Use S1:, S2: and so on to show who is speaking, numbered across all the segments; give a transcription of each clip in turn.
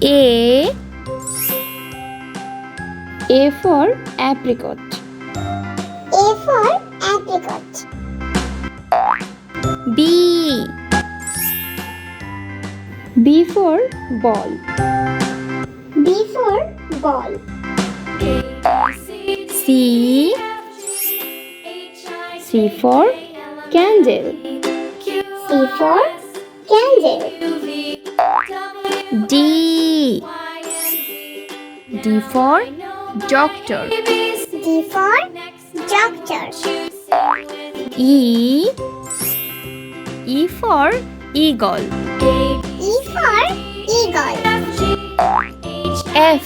S1: A for apricot.
S2: A for apricot.
S1: B for ball.
S2: B for ball.
S1: C for candle.
S2: C for candle.
S1: D for doctor.
S2: D for doctor.
S1: E for eagle.
S2: E for eagle.
S1: F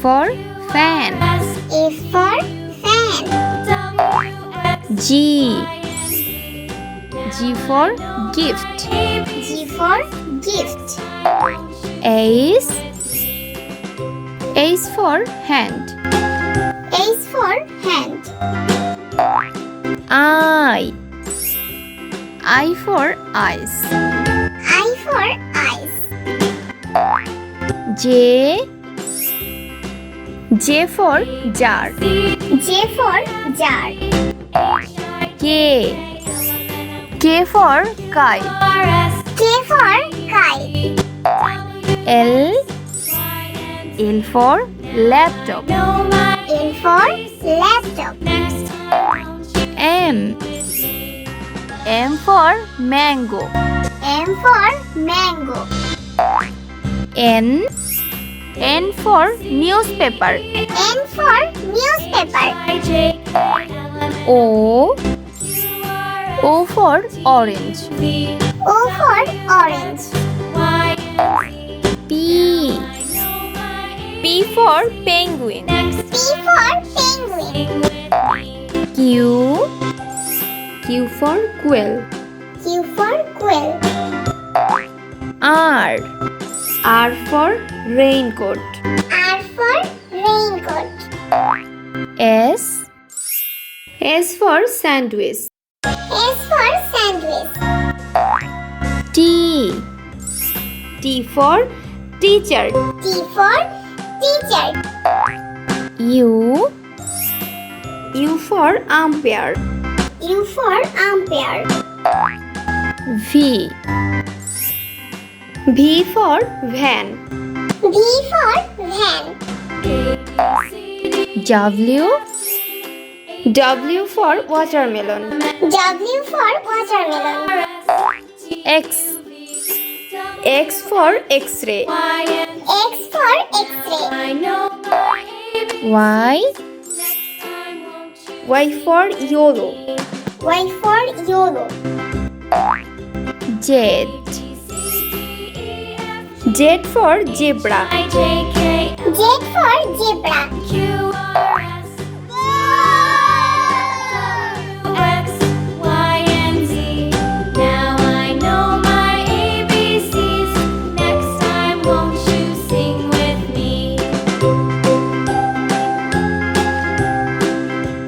S1: for fan.
S2: F for fan.
S1: G for gift.
S2: G for gift.
S1: H for hand.
S2: H for hand.
S1: I for eyes.
S2: I for eyes.
S1: J for jar.
S2: J for jar.
S1: K for kite.
S2: K for kite.
S1: L for laptop.
S2: L for laptop.
S1: M for mango.
S2: M for mango.
S1: N for newspaper.
S2: N for newspaper.
S1: O for orange.
S2: O for orange.
S1: P for penguin.
S2: P for penguin.
S1: Q for quill.
S2: Q for quill.
S1: R for raincoat.
S2: R for raincoat.
S1: S for sandwich.
S2: S for sandwich.
S1: T for teacher.
S2: T for teacher.
S1: U for umpire.
S2: U for umpire.
S1: V for van.
S2: V for van.
S1: W for watermelon.
S2: W for watermelon.
S1: X for x-ray.
S2: X for x-ray.
S1: Y for yellow.
S2: Y for yellow.
S1: Z for zebra.
S2: Z for zebra.